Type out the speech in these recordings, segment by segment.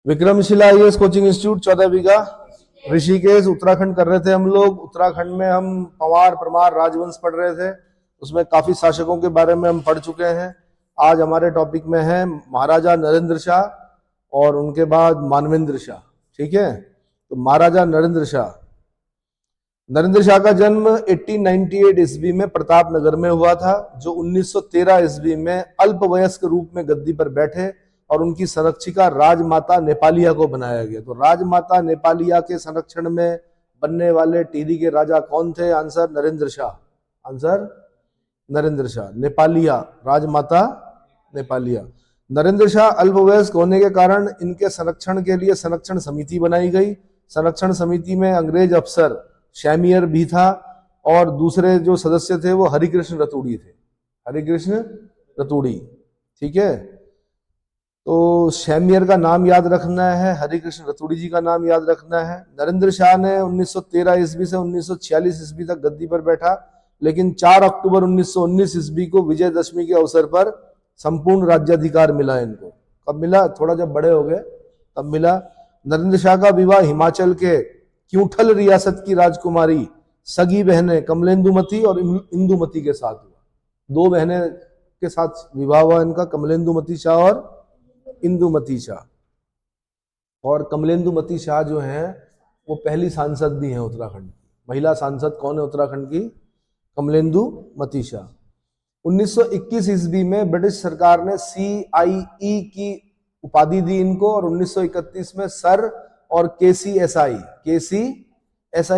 Vikramshila IAS coaching institute 14 बीघा ऋषिकेश उत्तराखंड कर रहे थे हम लोग। उत्तराखंड में हम पंवार परमार राजवंश पढ़ रहे थे, उसमें काफी शासकों के बारे में हम पढ़ चुके हैं। आज हमारे टॉपिक में है महाराजा नरेंद्र शाह और उनके बाद मानवेंद्र शाह। ठीक है, तो महाराजा नरेंद्र शाह का जन्म 1898 ईस्वी में प्रतापनगर में हुआ था, जो 1913 ईस्वी में अल्पवयस्क रूप में गद्दी पर बैठे और उनकी संरक्षिका राजमाता नेपालिया को बनाया गया। तो राजमाता नेपालिया के संरक्षण में बनने वाले टिहरी के राजा कौन थे? आंसर नरेंद्र शाह। आंसर नरेंद्र शाह। नेपालिया, राजमाता नेपालिया। नरेंद्र शाह अल्पवयस्क होने के कारण इनके संरक्षण के लिए संरक्षण समिति बनाई गई। संरक्षण समिति में अंग्रेज अफसर शैमियर भी था और दूसरे जो सदस्य थे वो हरिकृष्ण रतूड़ी थे। हरिकृष्ण रतूड़ी, ठीक है। तो शैमियर का नाम याद रखना है, हरिकृष्ण रतूड़ी जी का नाम याद रखना है। नरेंद्र शाह ने 1913 ईस्वी से 1946 ईस्वी तक गद्दी पर बैठा, लेकिन 4 अक्टूबर 1919 ईस्वी को विजयदशमी के अवसर पर संपूर्ण राज्याधिकार मिला इनको। कब मिला? थोड़ा जब बड़े हो गए तब मिला। नरेंद्र शाह का विवाह हिमाचल के क्यूठल रियासत की राजकुमारी सगी बहनें कमलेंदुमती और इंदुमती के साथ हुआ। 2 बहनें के साथ विवाह हुआ इनका, कमलेंदुमती शाह और इंदुमती शाह। और कमलेंदुमती शाह जो हैं वो पहली सांसद भी हैं उत्तराखंड की। महिला सांसद कौन है उत्तराखंड की? कमलेंदुमती शाह। 1921 ईस्वी में ब्रिटिश सरकार ने CIE की उपाधि दी इनको और 1931 में सर और KCSI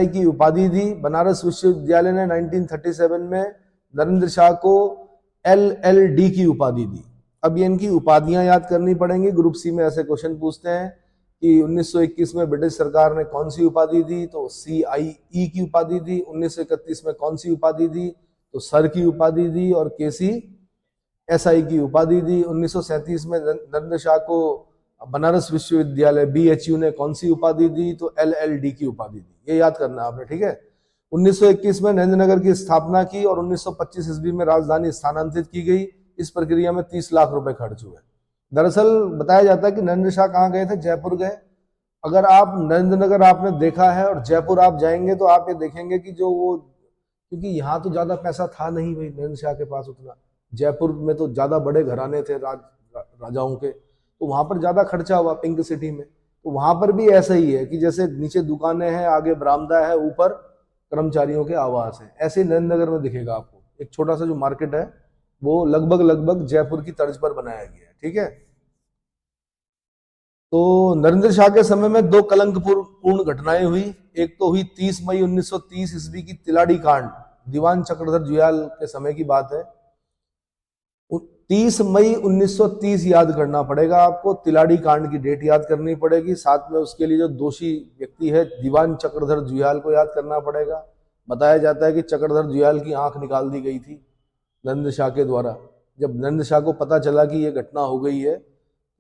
की उपाधि दी। बनारस विश्वविद्यालय ने 1937 में नरेंद्र शाह को LLD की उपाधि दी। अब ये इनकी उपाधियां याद करनी पड़ेंगी। ग्रुप सी में ऐसे क्वेश्चन पूछते हैं कि 1921 में ब्रिटिश सरकार ने कौन सी उपाधि दी? तो CIE की उपाधि दी। 1931 में कौन सी उपाधि दी? तो सर की उपाधि दी और KCSI की उपाधि दी। 1937 में नरेंद्र शाह को बनारस विश्वविद्यालय BHU ने कौन सी उपाधि दी? तो LLD की उपाधि दी। ये याद करना आपने, ठीक है। 1921 में नरेंद्रनगर की स्थापना की और 1925 ईस्वी में राजधानी स्थानांतरित की गई। इस प्रक्रिया में 30 लाख रुपए खर्च हुए। दरअसल बताया जाता है कि नरेंद्र शाह कहाँ गए थे? जयपुर गए। अगर आप नरेंद्रनगर आपने देखा है और जयपुर आप जाएंगे तो आप ये देखेंगे कि जो वो, क्योंकि यहाँ तो ज्यादा पैसा था नहीं भाई नरेंद्र शाह के पास उतना। जयपुर में तो ज्यादा बड़े घराने थे राजाओं के, तो वहां पर ज्यादा खर्चा हुआ पिंक सिटी में। तो वहां पर भी ऐसा ही है कि जैसे नीचे दुकानें हैं, आगे बरामदा है, ऊपर कर्मचारियों के आवास है। ऐसे ही नरेंद्रनगर में दिखेगा आपको। एक छोटा सा जो मार्केट है वो लगभग जयपुर की तर्ज पर बनाया गया है, ठीक है। तो नरेंद्र शाह के समय में 2 कलंकपूर्ण घटनाएं हुई। एक तो हुई 30 मई 1930 ईस्वी की तिलाड़ी कांड, दीवान चक्रधर जुयाल के समय की बात है। 30 मई 1930 याद करना पड़ेगा आपको, तिलाड़ी कांड की डेट याद करनी पड़ेगी। साथ में उसके लिए जो दोषी व्यक्ति है दीवान चक्रधर जुयाल को याद करना पड़ेगा। बताया जाता है कि चक्रधर जुयाल की आंख निकाल दी गई थी नरेंद्र शाह के द्वारा। जब नरेंद्र शाह को पता चला कि ये घटना हो गई है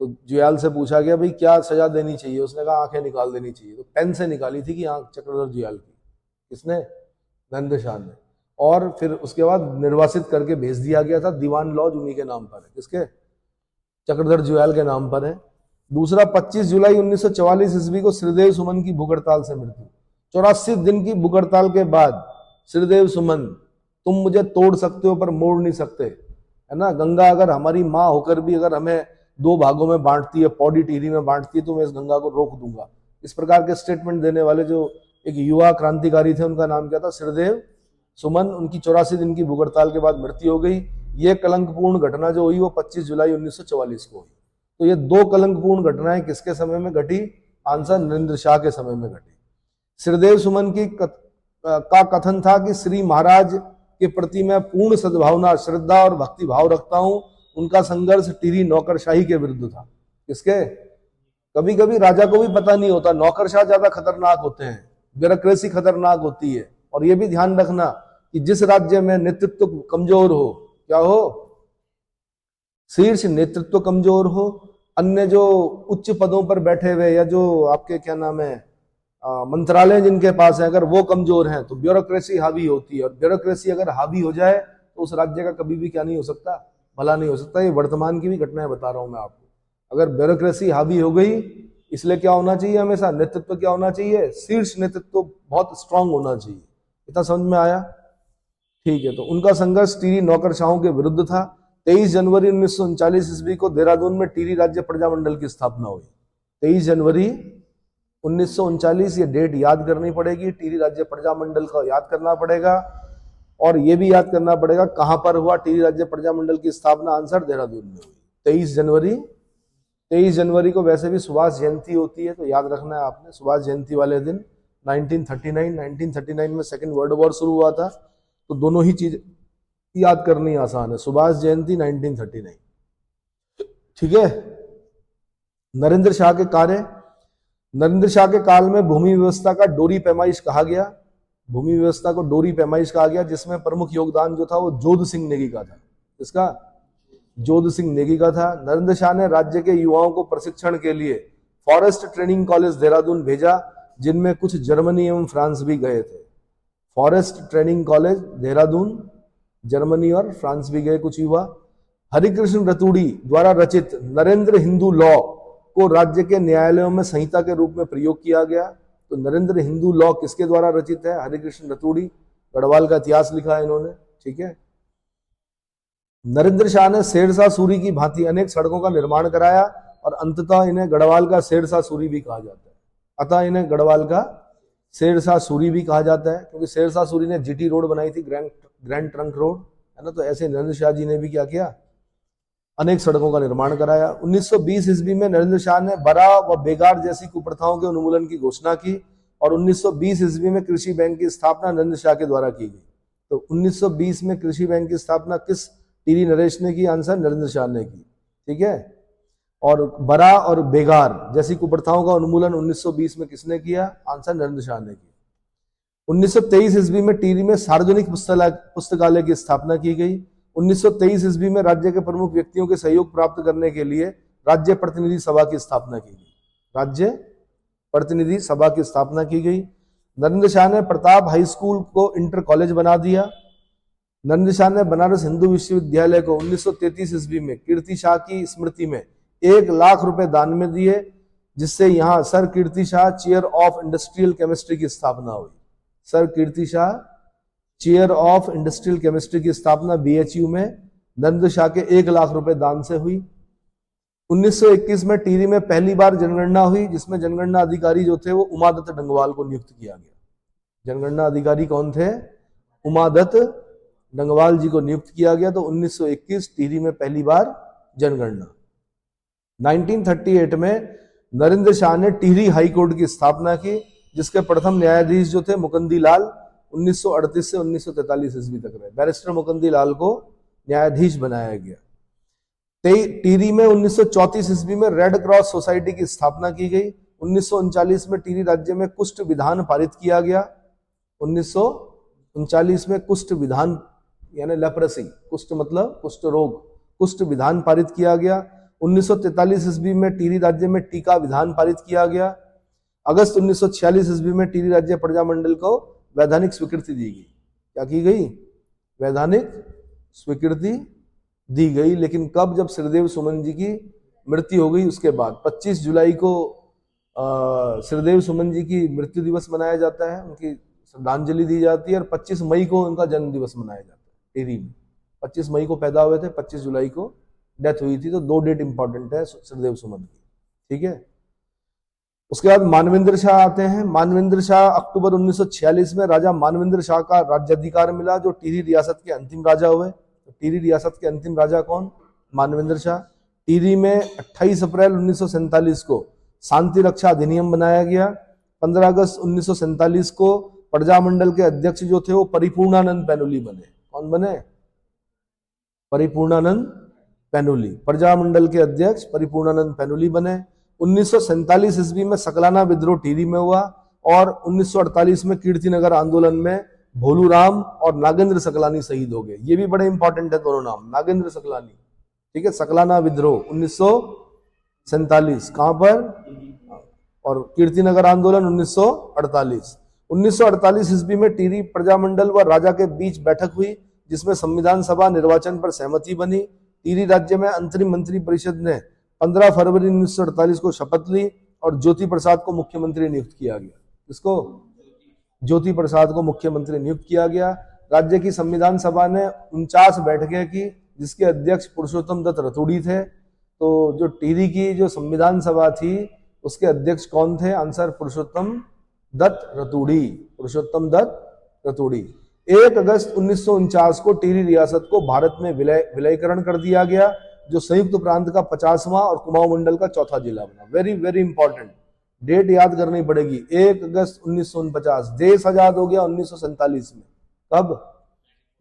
तो जुयाल से पूछा गया भाई क्या सजा देनी चाहिए? उसने कहा आंखें निकाल देनी चाहिए। तो पेन से निकाली थी कि आंख चक्रधर जुयाल की। किसने? नरेंद्र शाह ने। और फिर उसके बाद निर्वासित करके भेज दिया गया था। दीवान लॉज उन्हीं के नाम पर है। किसके? चक्रधर जुयाल के नाम पर है। दूसरा 25 जुलाई 1944 ईस्वी को श्रीदेव सुमन की भूख हड़ताल से मृत्यु। 84 दिन की भूख हड़ताल के बाद श्रीदेव सुमन, तुम मुझे तोड़ सकते हो पर मोड़ नहीं सकते, है ना। गंगा अगर हमारी माँ होकर भी अगर हमें 2 भागों में बांटती है, पौड़ी टिहरी में बांटती है, तो मैं इस गंगा को रोक दूंगा। इस प्रकार के स्टेटमेंट देने वाले जो एक युवा क्रांतिकारी थे उनका नाम क्या था? श्रीदेव सुमन। उनकी 84 दिन की भूख हड़ताल के बाद मृत्यु हो गई। ये कलंकपूर्ण घटना जो हुई वो 25 जुलाई 1944 को हुई। तो ये 2 कलंकपूर्ण घटनाएं किसके समय में घटी? आंसर नरेंद्र शाह के समय में घटी। श्रीदेव सुमन की का कथन था कि श्री महाराज के प्रति मैं पूर्ण सद्भावना, श्रद्धा और भक्ति भाव रखता हूं। उनका संघर्ष टिहरी नौकरशाही के विरुद्ध था। किसके? कभी कभी राजा को भी पता नहीं होता, नौकरशाह ज्यादा खतरनाक होते हैं, ब्यूरोक्रेसी खतरनाक होती है। और यह भी ध्यान रखना कि जिस राज्य में नेतृत्व कमजोर हो, क्या हो? शीर्ष नेतृत्व कमजोर हो, अन्य जो उच्च पदों पर बैठे हुए या जो आपके क्या नाम है मंत्रालय जिनके पास है, अगर वो कमजोर हैं तो ब्यूरोक्रेसी हावी होती है। और ब्यूरोक्रेसी अगर हावी हो जाए तो उस राज्य का कभी भी क्या नहीं हो सकता? भला नहीं हो सकता। ये वर्तमान की भी घटनाएं बता रहा हूं मैं आपको। अगर ब्यूरोक्रेसी हावी हो गई इसलिए क्या होना चाहिए हमेशा, नेतृत्व क्या होना चाहिए, शीर्ष नेतृत्व बहुत स्ट्रांग होना चाहिए। इतना समझ में आया? ठीक है, तो उनका संघर्ष टीरी नौकरशाहों के विरुद्ध था। 23 जनवरी 1939 ईस्वी को देहरादून में टीरी राज्य प्रजामंडल की स्थापना हुई। 23 जनवरी 1939, ये डेट याद करनी पड़ेगी, टीरी राज्य प्रजामंडल का याद करना पड़ेगा, और ये भी याद करना पड़ेगा कहां पर हुआ टीरी राज्य प्रजामंडल की स्थापना। आंसर देहरादून में हुई 23 जनवरी। 23 जनवरी को वैसे भी सुभाष जयंती होती है, तो याद रखना है आपने, सुभाष जयंती वाले दिन 1939 में सेकेंड वर्ल्ड वॉर शुरू हुआ था, तो दोनों ही चीज याद करनी आसान है, सुभाष जयंती 1939। ठीक है। नरेंद्र शाह के कार्य, नरेंद्र शाह के काल में भूमि व्यवस्था का डोरी पैमाइश कहा गया, भूमि व्यवस्था को डोरी पैमाइश कहा गया, जिसमें प्रमुख योगदान जो था वो जोध सिंह नेगी का था। इसका जोध सिंह नेगी का था। नरेंद्र शाह ने राज्य के युवाओं को प्रशिक्षण के लिए फॉरेस्ट ट्रेनिंग कॉलेज देहरादून भेजा, जिनमें कुछ जर्मनी एवं फ्रांस भी गए थे। Forest training college Dehradun, Germany और फ्रांस भी गए कुछ युवा। हरिकृष्ण रतूड़ी द्वारा रचित नरेंद्र हिंदू लॉ को राज्य के न्यायालयों में संहिता के रूप में प्रयोग किया गया। तो नरेंद्र हिंदू लॉ किसके द्वारा रचित है? हरिकृष्ण रतूड़ी, गढ़वाल का इतिहास लिखा है इन्होंने। ठीक है। नरेंद्र शाह ने शेरशाह सूरी की भांति अनेक सड़कों का निर्माण कराया, और अंततः इन्हें गढ़वाल का शेरशाह सूरी भी कहा जाता है। अतः इन्हें गढ़वाल का शेरशाह सूरी भी कहा जाता है, क्योंकि शेरशाह सूरी ने जीटी रोड बनाई थी, ग्रैंड ट्रंक रोड, है ना। तो ऐसे नरेंद्र शाह जी ने भी क्या किया? अनेक सड़कों का निर्माण कराया। 1920 ईस्वी में नरेंद्र शाह ने बरा व बेगार जैसी कुप्रथाओं के उन्मूलन की घोषणा की, और 1920 ईस्वी में कृषि बैंक की स्थापना नरेंद्र शाह के द्वारा की गई। तो 1920 में कृषि बैंक की स्थापना किस टीरी नरेश ने की? आंसर नरेंद्र शाह ने की। ठीक है। और बरा और बेगार जैसी कुप्रथाओं का उन्मूलन 1920 में किसने किया? आंसर नरेंद्र शाह ने किया। 1923 ईस्वी में टीरी में सार्वजनिक पुस्तकालय की स्थापना की गई। 1923 ईस्वी में राज्य के प्रमुख व्यक्तियों के सहयोग प्राप्त करने के लिए राज्य प्रतिनिधि सभा की स्थापना की गई। राज्य प्रतिनिधि सभा की स्थापना की गई। नरेंद्र शाह ने प्रताप हाई स्कूल को इंटर कॉलेज बना दिया। नरेंद्र शाह ने बनारस हिंदू विश्वविद्यालय को 1933 ईस्वी में कीर्ति शाह की स्मृति में 1 लाख रुपए दान में दिए, जिससे यहां sir Kirti Shah chair of industrial chemistry की स्थापना हुई। Sir Kirti Shah chair of industrial chemistry की स्थापना बीएचयू में नरेंद्र शाह के 1 लाख रुपए दान से हुई। 1921 में टीरी में पहली बार जनगणना हुई, जिसमें जनगणना अधिकारी जो थे वो उमादत्त डंगवाल को नियुक्त किया गया। जनगणना अधिकारी कौन थे? उमादत्त डंगवाल जी को नियुक्त किया गया। तो 1921 टीरी में पहली बार जनगणना। 1938 में नरेंद्र शाह ने टिहरी हाई कोर्ट की स्थापना की, जिसके प्रथम न्यायाधीश जो थे मुकंदी लाल 1938 से 1943 ईस्वी तक रहे। बैरिस्टर मुकंदी लाल को न्यायाधीश बनाया गया। टिहरी में 1934 ईस्वी में रेड क्रॉस सोसाइटी की स्थापना की गई। 1939 में टिहरी राज्य में कुष्ठ विधान पारित किया गया। 1939 में कुष्ठ विधान यानी लेप्रेसी, कुष्ठ मतलब कुष्ठ रोग, कुष्ठ विधान पारित किया गया। 1943 ईस्वी में टिहरी राज्य में टीका विधान पारित किया गया। अगस्त 1946 ईस्वी में टिहरी राज्य प्रजामंडल को वैधानिक स्वीकृति दी गई। क्या की गई? वैधानिक स्वीकृति दी गई। लेकिन कब? जब श्रीदेव सुमन जी की मृत्यु हो गई उसके बाद। 25 जुलाई को श्रीदेव सुमन जी की मृत्यु दिवस मनाया जाता है, उनकी श्रद्धांजलि दी जाती है, और 25 मई को उनका जन्म दिवस मनाया जाता है टिहरी में। 25 मई को पैदा हुए थे, 25 जुलाई को डेथ हुई थी। तो 2 डेट इंपॉर्टेंट है श्रीदेव सुमन की। ठीक है। उसके बाद मानवेंद्र शाह आते हैं। मानवेंद्र शाह अक्टूबर 1946 में राजा मानवेंद्र शाह का राज्याधिकार मिला, जो टिहरी रियासत के अंतिम राजा हुए। तो टिहरी रियासत के अंतिम राजा कौन? मानवेंद्र शाह। टिहरी में 28 अप्रैल 1947 को शांति रक्षा अधिनियम बनाया गया। 15 अगस्त 1947 को प्रजामंडल के अध्यक्ष जो थे वो परिपूर्णानंद पैनुली बने। कौन बने? परिपूर्णानंद पैनुली। प्रजामंडल के अध्यक्ष परिपूर्णानंद पैनुली बने। 1947 ईस्वी में सकलाना विद्रोह टिहरी में हुआ, और 1948 में कीर्तिनगर आंदोलन में भोलूराम और नागेंद्र सकलानी शहीद हो गए। ये भी बड़े इंपॉर्टेंट है दोनों नाम, नागेंद्र सकलानी। ठीक है। सकलाना विद्रोह 1947 कहां पर? और कीर्तिनगर आंदोलन 1948। 1948 ईस्वी में टिहरी प्रजामंडल व राजा के बीच बैठक हुई, जिसमें संविधान सभा निर्वाचन पर सहमति बनी। टिहरी राज्य में अंतरिम मंत्री परिषद ने 15 फरवरी 1948 को शपथ ली, और ज्योति प्रसाद को मुख्यमंत्री नियुक्त किया गया। किसको? ज्योति प्रसाद को मुख्यमंत्री नियुक्त किया गया। राज्य की संविधान सभा ने 49 बैठकें की, जिसके अध्यक्ष पुरुषोत्तम दत्त रतूड़ी थे। तो जो टिहरी की जो संविधान सभा थी उसके अध्यक्ष कौन थे? आंसर पुरुषोत्तम दत्त रतूड़ी। पुरुषोत्तम दत्त रतूड़ी। 1 अगस्त 1949 को टिहरी रियासत को भारत में विलयीकरण कर दिया गया, जो संयुक्त प्रांत का 50वां और कुमाऊं मंडल का चौथा जिला बना। वेरी वेरी इंपॉर्टेंट, डेट याद करनी पड़ेगी। 1 अगस्त 1949। देश आजाद हो गया 1947 में। कब?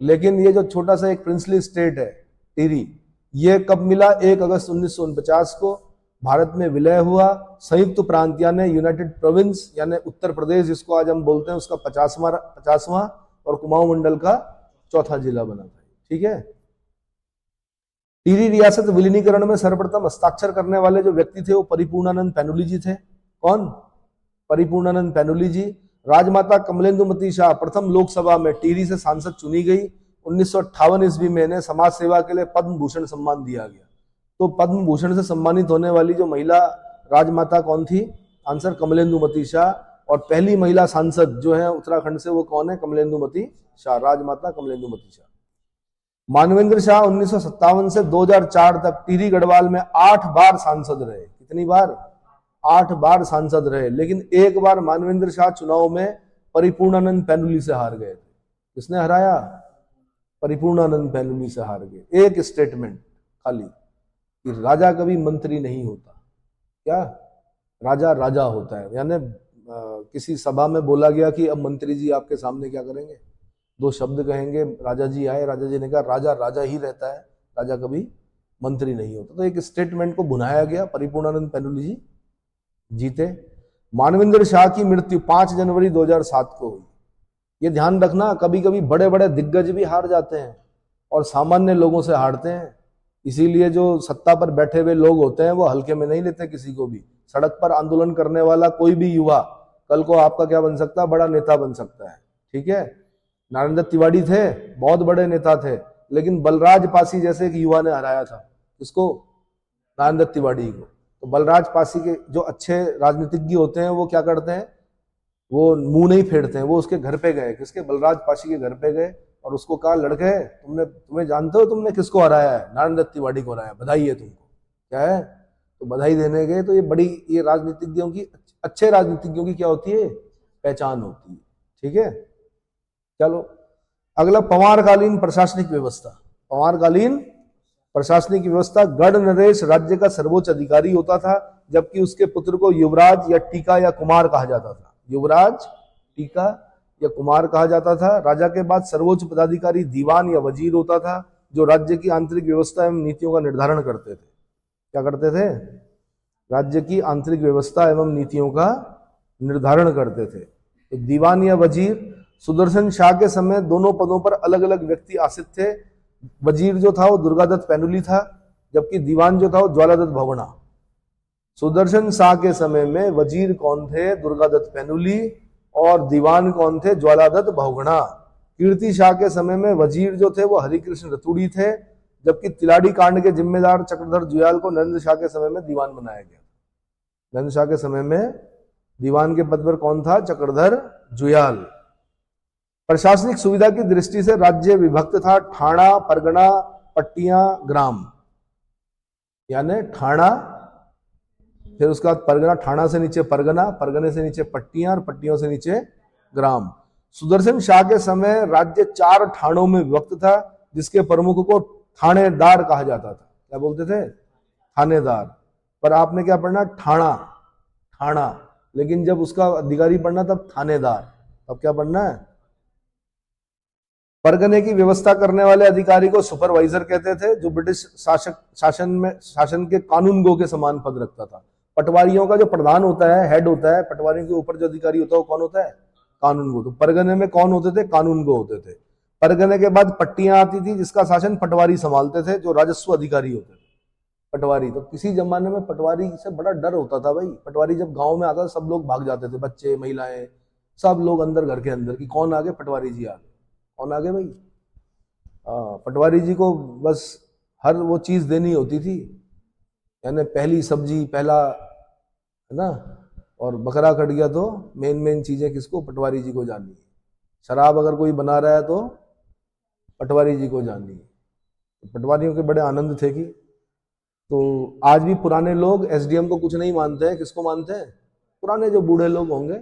लेकिन ये जो छोटा सा एक प्रिंसली स्टेट है टिहरी, ये कब मिला? 1 अगस्त 1949 को भारत में विलय हुआ। संयुक्त प्रांत यानी यूनाइटेड प्रोविंस यानी उत्तर प्रदेश जिसको आज हम बोलते हैं, उसका 50वां और कुमाऊं मंडल का चौथा जिला बना था। ठीक है। टिहरी रियासत विलीनीकरण में सर्वप्रथम हस्ताक्षर करने वाले जो व्यक्ति थे वो परिपूर्णानंद पैनुली जी थे। कौन? परिपूर्णानंद पैनुली जी। राजमाता कमलेंदुमती शाह प्रथम लोकसभा में टिहरी से सांसद चुनी गई। 1958 ईस्वी में इन्हें समाज सेवा के लिए पद्म भूषण सम्मान दिया गया। तो पद्म भूषण से सम्मानित होने वाली जो महिला राजमाता कौन थी? आंसर कमलेंदुमती शाह। और पहली महिला सांसद जो है उत्तराखंड से, वो कौन है? कमलेंदुमती शाह, राजमाता कमलेंदुमती शाह। मानवेंद्र शाह 1957 से 2004 तक टिहरी गढ़वाल में 8 बार सांसद रहे। कितनी बार? 8 बार सांसद रहे। लेकिन एक बार मानवेंद्र शाह चुनाव में परिपूर्णानंद पैनुली से हार गए थे। किसने हराया? परिपूर्णानंद पैनुली से हार गए। एक स्टेटमेंट खाली कि राजा कभी मंत्री नहीं होता। क्या? राजा राजा होता है। यानी किसी सभा में बोला गया कि अब मंत्री जी आपके सामने क्या करेंगे? 2 शब्द कहेंगे। राजा जी आए, राजा जी ने कहा राजा राजा ही रहता है, राजा कभी मंत्री नहीं होता। तो एक स्टेटमेंट को भुनाया गया। परिपूर्णानंद पैनुली जी जीते। मानवेंद्र शाह की मृत्यु 5 जनवरी 2007 को हुई। ये ध्यान रखना, कभी कभी बड़े बड़े दिग्गज भी हार जाते हैं और सामान्य लोगों से हारते हैं। इसीलिए जो सत्ता पर बैठे हुए लोग होते हैं वो हल्के में नहीं लेते किसी को भी। सड़क पर आंदोलन करने वाला कोई भी युवा कल को आपका क्या बन सकता है? बड़ा नेता बन सकता है। ठीक है। नारायण दत्त तिवारी थे, बहुत बड़े नेता थे, लेकिन बलराज पासी जैसे एक युवा ने हराया था। किसको? नारायण दत्त तिवारी को। तो बलराज पासी के जो अच्छे राजनीतिज्ञ होते हैं वो क्या करते हैं? वो मुंह नहीं फेरते हैं। वो उसके घर पे गए। किसके? बलराज पासी के घर पे गए और उसको कहा, लड़के तुम्हें जानते हो तुमने किसको हराया है? नारायण दत्त तिवारी को हराया, बधाई है तुमको। क्या है? तो बधाई देने गए। तो ये राजनीतिज्ञों की, अच्छे राजनीतिज्ञों की क्या होती है? पहचान होती है। ठीक है। चलो अगला, पंवारकालीन प्रशासनिक व्यवस्था। पंवारकालीन प्रशासनिक व्यवस्था। गढ़ नरेश राज्य का सर्वोच्च अधिकारी होता था, जबकि उसके पुत्र को युवराज या टीका या कुमार कहा जाता था। युवराज, टीका या कुमार कहा जाता था। राजा के बाद सर्वोच्च पदाधिकारी दीवान या वजीर होता था, जो राज्य की आंतरिक व्यवस्था एवं नीतियों का निर्धारण करते थे। क्या करते थे? राज्य की आंतरिक व्यवस्था एवं नीतियों का निर्धारण करते थे। तो दीवान या वजीर। सुदर्शन शाह के समय दोनों पदों पर अलग अलग व्यक्ति आसीन थे। वजीर जो था वो दुर्गादत्त पैनुली था, जबकि दीवान जो था वो ज्वालादत्त भगोड़ा। सुदर्शन शाह के समय में वजीर कौन थे? दुर्गादत्त पैनुली। और दीवान कौन थे? ज्वालादत्त भगोड़ा। कीर्ति शाह के समय में वजीर जो थे वो हरिकृष्ण रतूड़ी थे, जबकि तिलाड़ी कांड के जिम्मेदार चक्रधर जुयाल को नरेंद्र शाह के समय में दीवान बनाया गया। नरेंद्र शाह के समय में दीवान के पद पर कौन था? चक्रधर जुयाल। प्रशासनिक सुविधा की दृष्टि से राज्य विभक्त था। ठाणा, परगना, पट्टियां, ग्राम। यानी ठाणा, फिर उसका परगना, ठाणा से नीचे परगना, परगने से नीचे पट्टियां और पट्टियों से नीचे ग्राम। सुदर्शन शाह के समय राज्य 4 ठाणों में विभक्त था, जिसके प्रमुख को थानेदार कहा जाता था। क्या बोलते थे? थानेदार। पर आपने क्या पढ़ना? ठाणा, ठाणा। लेकिन जब उसका अधिकारी पढ़ना तब थानेदार। अब क्या पढ़ना है? परगने की व्यवस्था करने वाले अधिकारी को सुपरवाइजर कहते थे, जो ब्रिटिश शासन के कानून गो के समान पद रखता था। पटवारियों का जो प्रधान होता है, हेड होता है, पटवारियों के ऊपर जो अधिकारी होता है वो कौन होता है? कानून गो। तो परगने में कौन होते थे? कानून गो होते थे। परगने के बाद पट्टियां आती थी, जिसका शासन पटवारी संभालते थे, जो राजस्व अधिकारी होते थे। पटवारी, तो किसी जमाने में पटवारी से बड़ा डर होता था भाई। पटवारी जब गांव में आता था सब लोग भाग जाते थे, बच्चे, महिलाएं, सब लोग अंदर, घर के अंदर, कि कौन आगे? पटवारी जी आगे। कौन आगे भाई? पटवारी जी को बस हर वो चीज देनी होती थी। यानी पहली सब्जी, पहला है ना। और बकरा कट गया तो मेन चीजें किसको, पटवारी जी को जाननी है। शराब अगर कोई बना रहा है तो पटवारी जी को जाननी है। पटवारियों के बड़े आनंद थे कि, तो आज भी पुराने लोग एसडीएम को कुछ नहीं मानते हैं, किसको मानते हैं, पुराने जो बूढ़े लोग होंगे।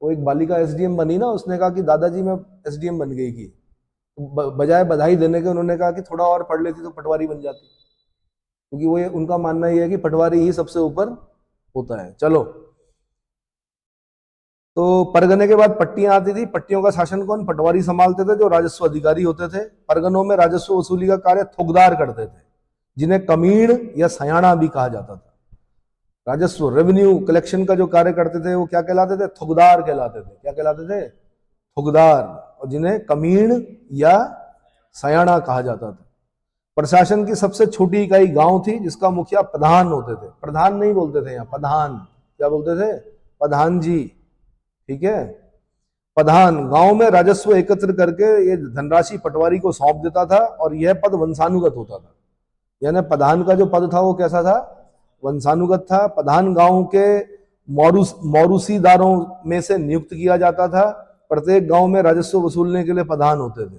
वो एक बालिका एसडीएम बनी ना, उसने कहा कि दादाजी मैं एसडीएम बन गई की, बजाय बधाई देने के उन्होंने कहा कि थोड़ा और पढ़ लेती तो पटवारी बन जाती, क्योंकि वो उनका मानना ये है कि पटवारी ही सबसे ऊपर होता है। चलो, तो परगने के बाद पट्टियां आती थी। पट्टियों का शासन कौन, पटवारी संभालते थे, जो राजस्व अधिकारी होते थे। परगनों में राजस्व वसूली का कार्य थोकदार करते थे, जिन्हें कमीण या सयाना भी कहा जाता था। राजस्व रेवेन्यू कलेक्शन का जो कार्य करते थे वो क्या कहलाते थे, थोकदार कहलाते थे। क्या कहलाते थे, थोकदार, और जिन्हें कमीण या सयाना कहा जाता था। प्रशासन की सबसे छोटी इकाई गांव थी, जिसका मुखिया प्रधान होते थे। प्रधान नहीं बोलते थे यहाँ, प्रधान। क्या बोलते थे, प्रधान जी, ठीक है। प्रधान गांव में राजस्व एकत्र करके ये धनराशि पटवारी को सौंप देता था, और यह पद वंशानुगत होता था। यानी प्रधान का जो पद था वो कैसा था, वंशानुगत था। प्रधान गांव के मौरूसीदारों में से नियुक्त किया जाता था। प्रत्येक गांव में राजस्व वसूलने के लिए प्रधान होते थे।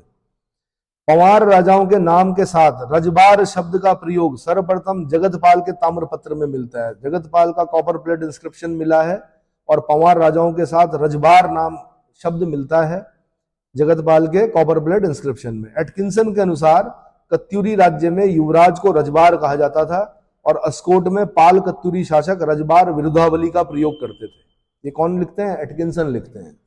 पंवार राजाओं के नाम के साथ रजबार शब्द का प्रयोग सर्वप्रथम जगतपाल के ताम्रपत्र में मिलता है। जगतपाल का कॉपर प्लेट इंस्क्रिप्शन मिला है, और पंवार राजाओं के साथ रजबार नाम शब्द मिलता है जगतपाल के कॉपर प्लेट इंस्क्रिप्शन में। एटकिंसन के अनुसार कत्यूरी राज्य में युवराज को रजबार कहा जाता था, और अस्कोट में पाल कत्यूरी शासक रजबार विरुद्धावली का प्रयोग करते थे। ये कौन लिखते हैं, एटकिंसन लिखते हैं।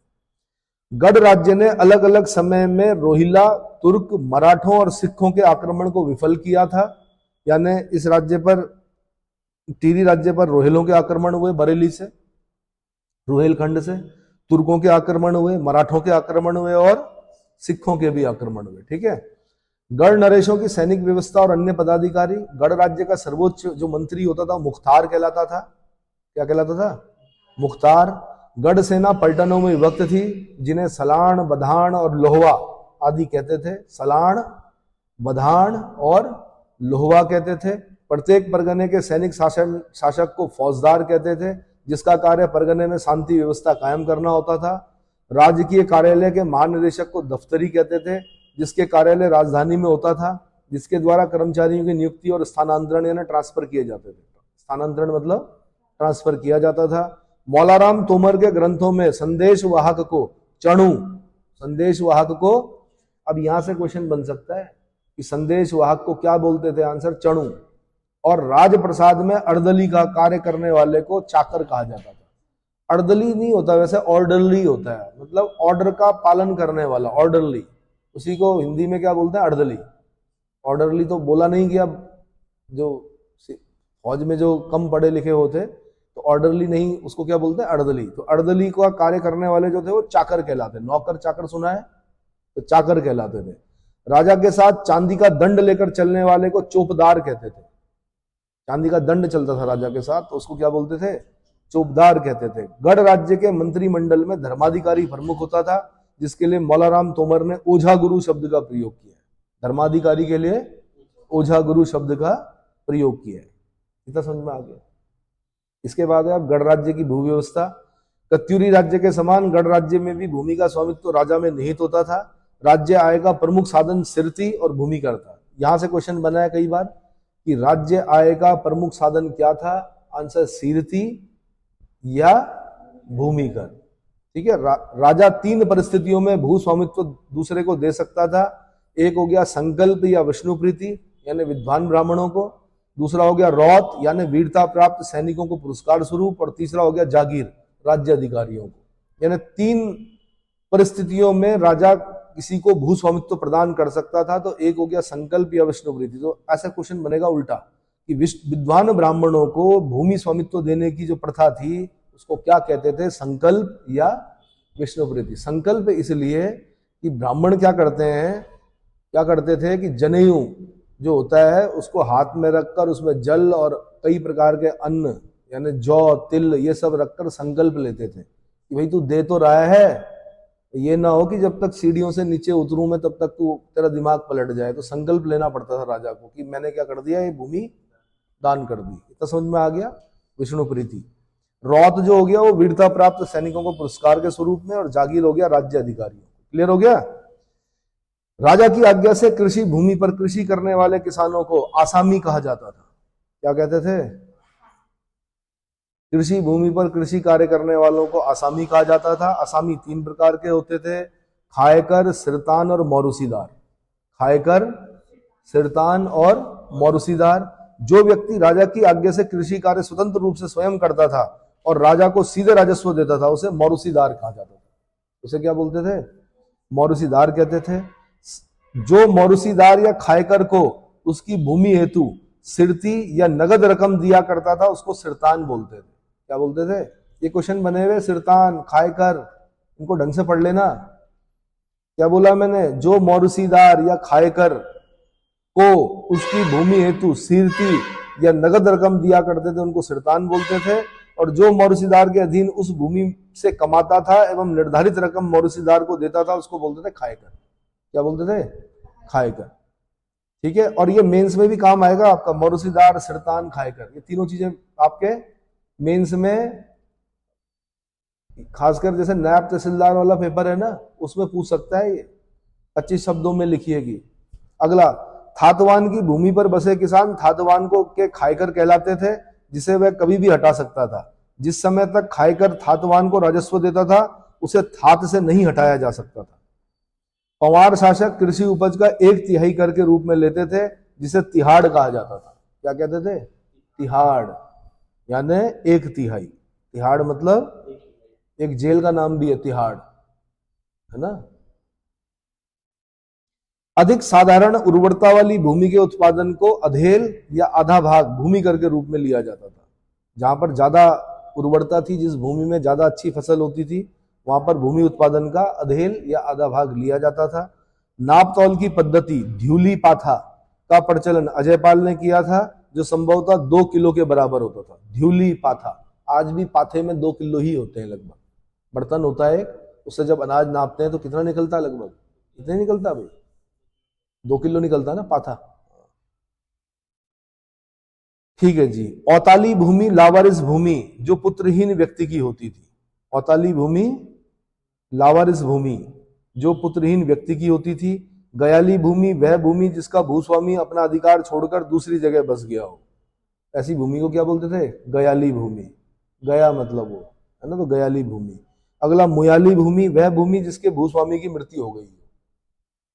गढ़ राज्य ने अलग अलग समय में रोहिला, तुर्क, मराठों और सिखों के आक्रमण को विफल किया था। यानी इस राज्य पर, टिहरी राज्य पर रोहिलों के आक्रमण हुए, बरेली से, रोहिलखंड से, तुर्कों के आक्रमण हुए, मराठों के आक्रमण हुए, और सिखों के भी आक्रमण हुए, ठीक है। गढ़ नरेशों की सैनिक व्यवस्था और अन्य पदाधिकारी। गढ़ राज्य का सर्वोच्च जो मंत्री होता था मुख्तार कहलाता था। क्या कहलाता था, मुख्तार। गढ़ सेना पलटनों में विभक्त थी, जिन्हें सलाण, बधान और लोहवा आदि कहते थे। सलाण, बधान और लोहवा कहते थे। प्रत्येक परगने के सैनिक शासक को फौजदार कहते थे, जिसका कार्य परगने में शांति व्यवस्था कायम करना होता था। राजकीय कार्यालय के महानिदेशक को दफ्तरी कहते थे, जिसके कार्यालय राजधानी में होता था, जिसके द्वारा कर्मचारियों की नियुक्ति और स्थानांतरण यानी ट्रांसफर किए जाते थे। स्थानांतरण मतलब ट्रांसफर किया जाता था। मौलाराम तोमर के ग्रंथों में संदेश वाहक को चणु, संदेश वाहक को, अब यहां से क्वेश्चन बन सकता है कि संदेश वाहक को क्या बोलते थे, आंसर चणु। और राजप्रसाद में अर्दली का कार्य करने वाले को चाकर कहा जाता था। अर्दली नहीं होता वैसे, ऑर्डरली होता है, मतलब ऑर्डर का पालन करने वाला, ऑर्डरली। उसी को हिंदी में क्या बोलते हैं, अर्दली। ऑर्डरली तो बोला नहीं गया, जो फौज में जो कम पढ़े लिखे होते तो ऑर्डरली नहीं, उसको क्या बोलते हैं, अर्दली। तो अर्दली का कार्य करने वाले जो थे वो चाकर कहलाते। नौकर चाकर सुना है, तो चाकर कहलाते थे। राजा के साथ चांदी का दंड लेकर चलने वाले को चौपदार कहते थे। चांदी का दंड चलता था राजा के साथ, तो उसको क्या बोलते थे, चौपदार कहते थे। गढ़ राज्य के मंत्रिमंडल में धर्माधिकारी प्रमुख होता था, जिसके लिए मौलाराम तोमर ने ओझा गुरु शब्द का प्रयोग किया है। धर्माधिकारी के लिए ओझा गुरु शब्द का प्रयोग किया है। इतना समझ में आ गया। इसके बाद है अब गढ़ राज्य की भू व्यवस्था। कत्यूरी राज्य के समान गढ़ राज्य में भी भूमि का स्वामित्व तो राजा में निहित होता था। राज्य आय का प्रमुख साधन सिरती और भूमि कर था। यहां से क्वेश्चन बना है कई बार कि राज्य आय का प्रमुख साधन क्या था, आंसर सिरती या भूमि कर, ठीक है। राजा तीन परिस्थितियों में भू स्वामित्व दूसरे को दे सकता था। एक हो गया संकल्प या विष्णु प्रीति यानी विद्वान ब्राह्मणों को, दूसरा हो गया रौत यानी वीरता प्राप्त सैनिकों को पुरस्कार स्वरूप, और तीसरा हो गया जागीर राज्य अधिकारियों को। यानी तीन परिस्थितियों में राजा किसी को भू स्वामित्व प्रदान कर सकता था। तो एक हो गया संकल्प या विष्णु प्रीति। तो ऐसा क्वेश्चन बनेगा उल्टा कि विद्वान ब्राह्मणों को भूमि स्वामित्व देने की जो प्रथा थी उसको क्या कहते थे, संकल्प या विष्णु प्रीति। संकल्प इसलिए कि ब्राह्मण क्या करते थे कि जनेऊ जो होता है उसको हाथ में रखकर उसमें जल और कई प्रकार के अन्न यानी जौ, तिल, ये सब रखकर संकल्प लेते थे कि भाई तू दे तो रहा है, ये ना हो कि जब तक सीढ़ियों से नीचे उतरूं मैं तब तक तू तेरा दिमाग पलट जाए। तो संकल्प लेना पड़ता था राजा को कि मैंने क्या कर दिया, ये भूमि दान कर दी। इतना समझ में आ गया, विष्णु प्रीति। रौत जो हो गया वो वीरता प्राप्त सैनिकों को पुरस्कार के स्वरूप में, और जागीर हो गया राज्य अधिकारियों। क्लियर हो गया। राजा की आज्ञा से कृषि भूमि पर कृषि करने वाले किसानों को आसामी कहा जाता था। क्या कहते थे? कृषि भूमि पर कृषि कार्य करने वालों को आसामी कहा जाता था। आसामी 3 प्रकार के होते थे, खायकर, सिरतान और मौरूसीदार। खायकर, सिरतान और मौरूसीदार। जो व्यक्ति राजा की आज्ञा से कृषि कार्य स्वतंत्र रूप से स्वयं करता था और राजा को सीधे राजस्व देता था, उसे मौरूसीदार कहा जाता था। उसे क्या बोलते थे? मौरूसीदार कहते थे। जो मौरूसीदार या खायकर को उसकी भूमि हेतु सिरती या नगद रकम दिया करता था, उसको सिरतान बोलते थे। क्या बोलते थे? ये क्वेश्चन बने हुए, सिरतान, खायकर, इनको ढंग से पढ़ लेना। क्या बोला मैंने? जो मौरूसीदार या खायकर को उसकी भूमि हेतु सिरती या नगद रकम दिया करते थे, उनको सिरतान बोलते थे। और जो मौरूसीदार के अधीन उस भूमि से कमाता था एवं निर्धारित रकम मौरूसीदार को देता था, उसको बोलते थे खायकर। क्या बोलते थे? खायकर। ठीक है। और ये मेंस में भी काम आएगा आपका, मौरूसीदार, सिरतान, खायकर, ये तीनों चीजें आपके मेंस में, खासकर जैसे नायब तहसीलदार वाला पेपर है ना, उसमें पूछ सकता है। ये 25 शब्दों में लिखिएगी। अगला, थातवान की भूमि पर बसे किसान थातवान को के खायकर कहलाते थे, जिसे वह कभी भी हटा सकता था। जिस समय तक खायकर थातवान को राजस्व देता था, उसे थात से नहीं हटाया जा सकता था। पंवार शासक कृषि उपज का 1/3 कर के रूप में लेते थे, जिसे तिहाड़ कहा जाता था। क्या कहते थे? तिहाड़, यानी 1/3। तिहाड़ मतलब एक जेल का नाम भी है, तिहाड़, है ना। अधिक साधारण उर्वरता वाली भूमि के उत्पादन को अधेल या आधा भाग भूमि कर के रूप में लिया जाता था। जहां पर ज्यादा उर्वरता थी, जिस भूमि में ज्यादा अच्छी फसल होती थी, वहां पर भूमि उत्पादन का अधेल या आधा भाग लिया जाता था। नाप तौल की पद्धति ध्युली पाथा का प्रचलन अजयपाल ने किया था, जो संभवतः 2 किलो के बराबर होता था। ध्युली पाथा, आज भी पाथे में 2 किलो ही होते हैं लगभग। बर्तन होता है, उससे जब अनाज नापते हैं तो कितना निकलता है? लगभग कितने निकलता भाई? 2 किलो निकलता है ना पाथा। ठीक है जी। औताली भूमि लावारिस भूमि जो पुत्रहीन व्यक्ति की होती थी। औताली भूमि लावारिस भूमि जो पुत्रहीन व्यक्ति की होती थी। गयाली भूमि वह भूमि जिसका भूस्वामी अपना अधिकार छोड़कर दूसरी जगह बस गया हो, ऐसी भूमि को क्या बोलते थे? गयाली भूमि। गया मतलब वो, है ना, तो गयाली भूमि। अगला, मुयाली भूमि वह भूमि जिसके भूस्वामी की मृत्यु हो गई हो।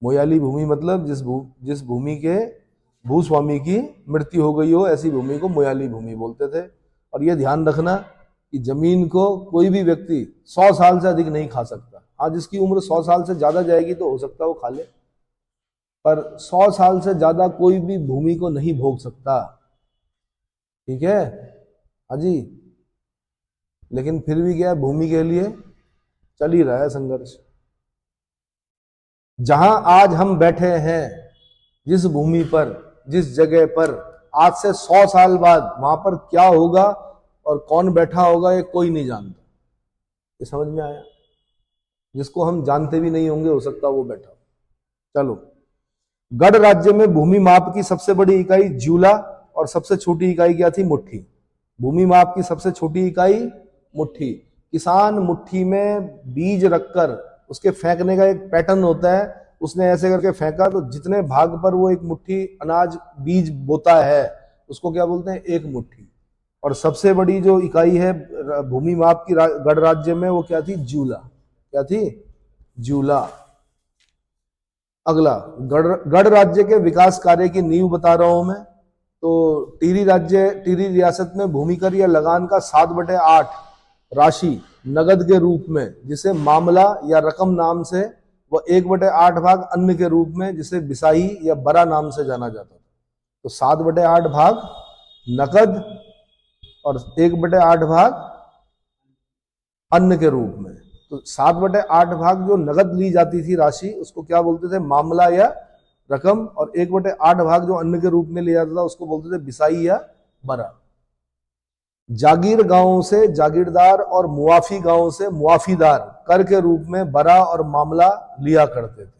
मुयाली भूमि मतलब जिस भूमि के भूस्वामी की मृत्यु हो गई हो, ऐसी भूमि को मुयाली भूमि बोलते थे। और यह ध्यान रखना कि जमीन को कोई भी व्यक्ति 100 साल से अधिक नहीं खा सकता। हाँ, जिसकी उम्र 100 साल से ज्यादा जाएगी तो हो सकता है वो खा ले, पर 100 साल से ज्यादा कोई भी भूमि को नहीं भोग सकता। ठीक है हाँ जी। लेकिन फिर भी क्या है, भूमि के लिए चल ही रहा है संघर्ष। जहां आज हम बैठे हैं, जिस भूमि पर, जिस जगह पर, आज से 100 साल बाद वहां पर क्या होगा और कौन बैठा होगा, ये कोई नहीं जानता। ये समझ में आया? जिसको हम जानते भी नहीं होंगे, हो सकता वो बैठा हो। चलो, गढ़ राज्य में भूमि माप की सबसे बड़ी इकाई ज्यूला और सबसे छोटी इकाई क्या थी? मुट्ठी। भूमि माप की सबसे छोटी इकाई मुट्ठी। किसान मुट्ठी में बीज रखकर, उसके फेंकने का एक पैटर्न होता है, उसने ऐसे करके फेंका तो जितने भाग पर वो एक मुट्ठी अनाज बीज बोता है, उसको क्या बोलते हैं? एक मुट्ठी। और सबसे बड़ी जो इकाई है भूमि माप की गढ़ राज्य में, वो क्या थी? ज्यूला। क्या थी? ज्यूला। अगला, गढ़ राज्य के विकास कार्य की नींव बता रहा हूं मैं। तो टिहरी रियासत में भूमि कर या लगान का 7/8 राशि नगद के रूप में, जिसे मामला या रकम नाम से, व 1/8 भाग अन्न के रूप में, जिसे बिसाही या बरा नाम से जाना जाता था। तो 7/8 भाग नकद और 1/8 भाग अन्न के रूप में। तो 7/8 भाग जो नगद ली जाती थी राशि, उसको क्या बोलते थे? मामला या रकम। और 1/8 भाग जो अन्न के रूप में लिया जाता था, उसको बोलते थे बिसाई या बरा। जागीर गांवों से जागीरदार और मुआफी गांवों से मुआफीदार कर के रूप में बरा और मामला लिया करते थे।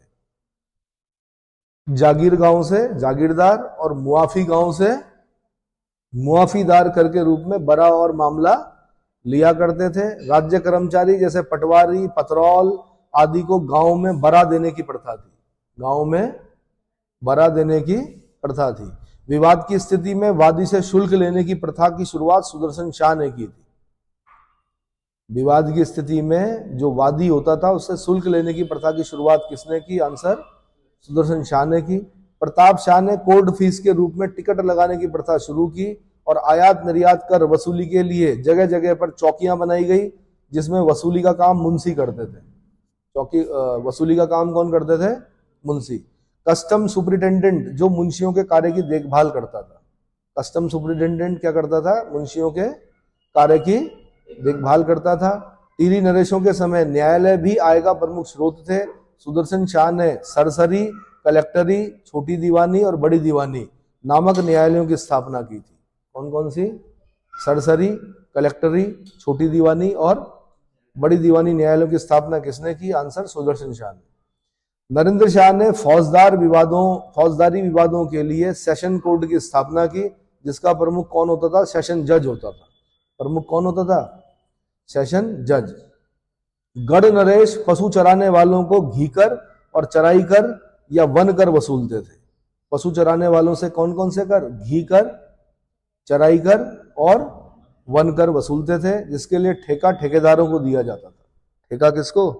जागीर गांव से जागीरदार और मुआफी गांव से मुआफीदार कर के रूप में बरा और मामला लिया करते थे। राज्य कर्मचारी जैसे पटवारी, पतरौल आदि को गांव में बरा देने की प्रथा थी। गांव में बरा देने की प्रथा थी। विवाद की स्थिति में वादी से शुल्क लेने की प्रथा की शुरुआत सुदर्शन शाह ने की थी। विवाद की स्थिति में जो वादी होता था उससे शुल्क लेने की प्रथा की शुरुआत किसने की? आंसर सुदर्शन शाह ने की। प्रताप शाह ने कोर्ट फीस के रूप में टिकट लगाने की प्रथा शुरू की और आयात निर्यात कर वसूली के लिए जगह जगह पर चौकियां बनाई गई, जिसमें वसूली का काम मुंशी करते थे। चौकी वसूली का काम कौन करते थे? मुंशी। कस्टम सुपरिटेंडेंट जो मुंशियों के कार्य की देखभाल करता था। कस्टम सुपरिटेंडेंट क्या करता था? मुंशियों के कार्य की देखभाल करता था। टीरी नरेशों के समय न्यायालय भी आय का प्रमुख स्रोत थे। सुदर्शन शाह ने सरसरी, कलेक्टरी, छोटी दीवानी और बड़ी दीवानी नामक न्यायालयों की स्थापना की थी। कौन कौन सी? सरसरी, कलेक्टरी, छोटी दीवानी और बड़ी दीवानी न्यायालयों की स्थापना किसने की? आंसर सुदर्शन शाह ने। नरेंद्र शाह ने फौजदारी विवादों के लिए सेशन कोर्ट की स्थापना की, जिसका प्रमुख कौन होता था? सेशन जज होता था। प्रमुख कौन होता था? सेशन जज। गढ़ नरेश पशु चराने वालों को घी कर और चराई कर या वन कर वसूलते थे। पशु चराने वालों से कौन कौन से कर? घी कर, चराई कर और वन कर वसूलते थे, जिसके लिए ठेका ठेकेदारों को दिया जाता था। ठेका किसको?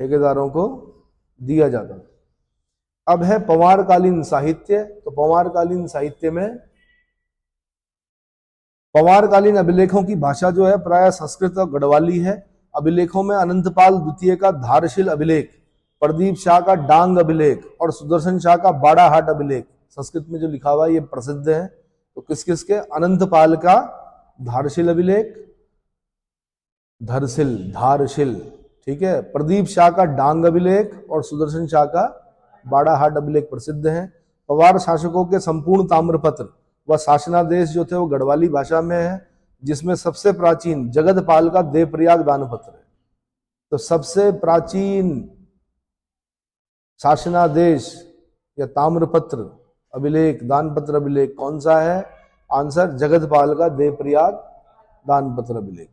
ठेकेदारों को दिया जाता था। अब है पंवारकालीन साहित्य। तो पंवारकालीन साहित्य में पंवारकालीन अभिलेखों की भाषा जो है प्रायः संस्कृत और गढ़वाली है। अभिलेखों में अनंतपाल द्वितीय का धारशिल अभिलेख, प्रदीप शाह का डांग अभिलेख और सुदर्शन शाह का बाड़ाहाट अभिलेख संस्कृत में जो लिखा हुआ है ये प्रसिद्ध है। तो किस किस के? अनंतपाल का धारशिल अभिलेख, धारशिल, ठीक है। प्रदीप शाह का डांग अभिलेख और सुदर्शन शाह का बाड़ाहाट अभिलेख प्रसिद्ध है। पवार शासकों के संपूर्ण ताम्रपत्र व शासनादेश जो थे वो गढ़वाली भाषा में है, जिसमें सबसे प्राचीन जगतपाल का देवप्रयाग दानपत्र है। तो सबसे प्राचीन शासनादेश या ताम्रपत्र अभिलेख, दानपत्र अभिलेख कौन सा है? आंसर जगतपाल का देवप्रयाग दानपत्र अभिलेख।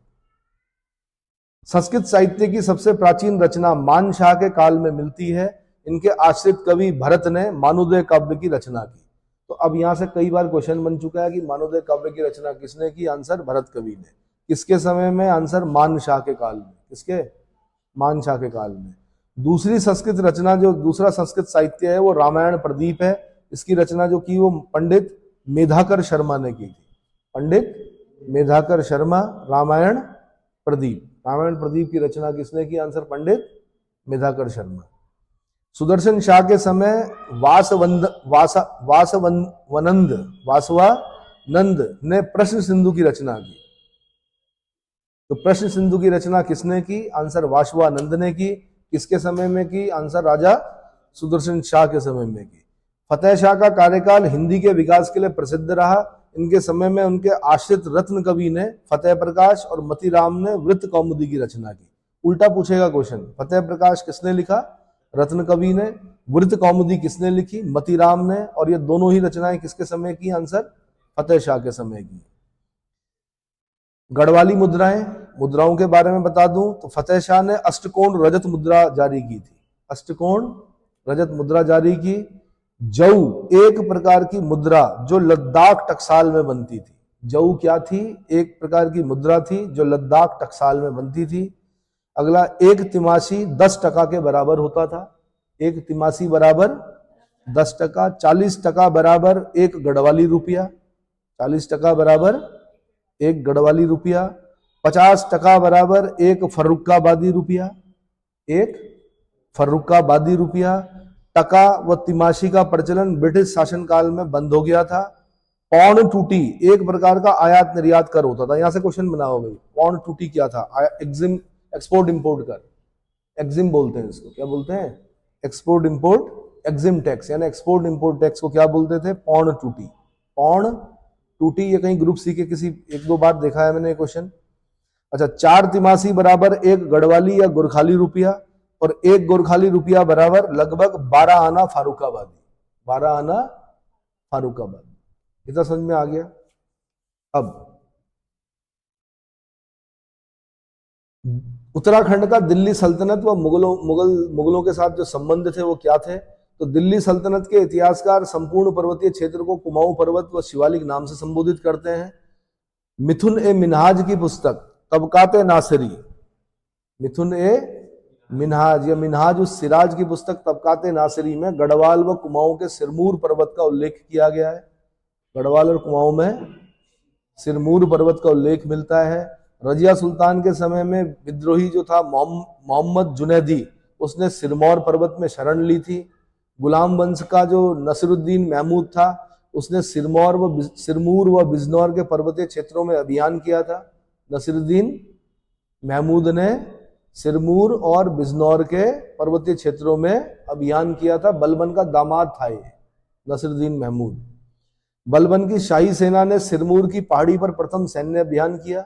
संस्कृत साहित्य की सबसे प्राचीन रचना मान शाह के काल में मिलती है। इनके आश्रित कवि भरत ने मानोदय काव्य की रचना की। तो अब यहां से कई बार क्वेश्चन बन चुका है कि मानोदय काव्य की रचना किसने की? आंसर भरत कवि ने। किसके समय में? आंसर मान शाह के काल में। किसके? मान शाह के काल में। दूसरी संस्कृत रचना जो दूसरा संस्कृत साहित्य है वो रामायण प्रदीप है। इसकी रचना जो की वो पंडित मेधाकर शर्मा ने की थी। पंडित मेधाकर शर्मा। रामायण प्रदीप, रामायण प्रदीप की रचना किसने की? आंसर पंडित मेधाकर शर्मा। सुदर्शन शाह के समय वासवानंद ने प्रश्न सिंधु की रचना की। तो प्रश्न सिंधु की रचना किसने की? आंसर वासवानंद ने की। किसके समय में की? आंसर राजा सुदर्शन शाह के समय में की। फतेह शाह का कार्यकाल हिंदी के विकास के लिए प्रसिद्ध रहा। इनके समय में उनके आश्रित रत्न कवि ने फतेह प्रकाश और मतीराम ने वृत्त कौमुदी की रचना की। उल्टा पूछेगा क्वेश्चन, फतेह प्रकाश किसने लिखा? रत्न कवि ने। वृत्त कौमुदी किसने लिखी? मतीराम ने। और ये दोनों ही रचनाएं किसके समय की? आंसर फतेह शाह के समय की। गढ़वाली मुद्राओं के बारे में बता दूं तो फतेह शाह ने अष्टकोण रजत मुद्रा जारी की थी। अष्टकोण रजत मुद्रा जारी की। जऊ एक प्रकार की मुद्रा जो लद्दाख टकसाल में बनती थी। जऊ क्या थी? एक प्रकार की मुद्रा थी जो लद्दाख टकसाल में बनती थी। अगला, एक तिमासी 10 टका के बराबर होता था। एक तिमासी बराबर 10 टका। 40 टका बराबर एक गढ़वाली रुपया। 40 टका बराबर एक गढ़वाली रुपया। 50 टका बराबर एक फर्रुखाबादी रुपया। एक फर्रुखाबादी रुपया। टका व तिमाशी का प्रचलन ब्रिटिश शासनकाल में बंद हो गया था। पौन टूटी एक प्रकार का आयात निर्यात कर होता था। यहां से क्वेश्चन बना हो गई, पौन टूटी क्या था? एग्जिम, एक्सपोर्ट इंपोर्ट कर, एग्जिम बोलते हैं इसको। क्या बोलते हैं? एक्सपोर्ट इंपोर्ट एग्जिम टैक्स, यानी एक्सपोर्ट इंपोर्ट टैक्स को क्या बोलते थे? पौन टूटी। पौन टूटी, ये कहीं ग्रुप सी के किसी एक दो बार देखा है मैंने क्वेश्चन। अच्छा, 4 तिमासी बराबर एक गढ़वाली या गोरखाली रुपया और एक गोरखाली रुपया बराबर लगभग 12 आना फारुखाबादी। 12 आना फारुखाबादी। इतना समझ में आ गया? अब उत्तराखंड का दिल्ली सल्तनत व मुगलों के साथ जो संबंध थे वो क्या थे? तो दिल्ली सल्तनत के इतिहासकार संपूर्ण पर्वतीय क्षेत्र को कुमाऊं पर्वत व शिवालिक नाम से संबोधित करते हैं। मिथुन ए मिनहाज की पुस्तक तबकाते नासिरी, मिथुन ए मिनहाज या मिनहाज उस सिराज की पुस्तक तबकाते नासिरी में गढ़वाल व कुमाऊं के सिरमूर पर्वत का उल्लेख किया गया है। गढ़वाल और कुमाऊं में सिरमूर पर्वत का उल्लेख मिलता है। रजिया सुल्तान के समय में विद्रोही जो था मोहम्मद जुनैदी, उसने सिरमौर पर्वत में शरण ली थी। गुलाम वंश का जो नसरुद्दीन महमूद था, उसने सिरमूर व बिजनौर के पर्वतीय क्षेत्रों में अभियान किया था। नसरुद्दीन महमूद ने सिरमूर और बिजनौर के पर्वतीय क्षेत्रों में अभियान किया था। बलबन का दामाद था ये नसरुद्दीन महमूद। बलबन की शाही सेना ने सिरमूर की पहाड़ी पर प्रथम सैन्य अभियान किया।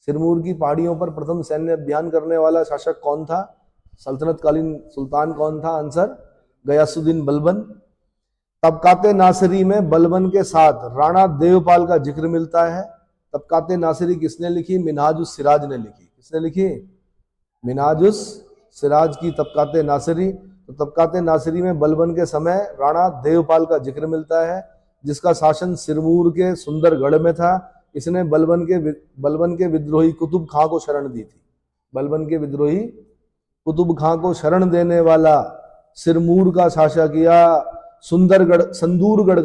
सिरमूर की पहाड़ियों पर प्रथम सैन्य अभियान करने वाला शासक कौन था? सल्तनतकालीन सुल्तान कौन था? आंसर गयासुद्दीन बलबन। तबकाते नासिरी में बलबन के साथ राणा देवपाल का जिक्र मिलता है। तबकाते नासिरी किसने लिखी? मिनहाजुस सिराज ने लिखी। किसने लिखी? मिनहाजुस सिराज की तबकाते नासिरी। तो तबकाते नासिरी में बलबन के समय राणा देवपाल का जिक्र मिलता है, जिसका शासन सिरमूर के सुंदरगढ़ में था। इसने बलबन के विद्रोही कुतुब खां को शरण दी थी। बलबन के विद्रोही कुतुब खां को शरण देने वाला सिरमूर का शासक या संदूरगढ़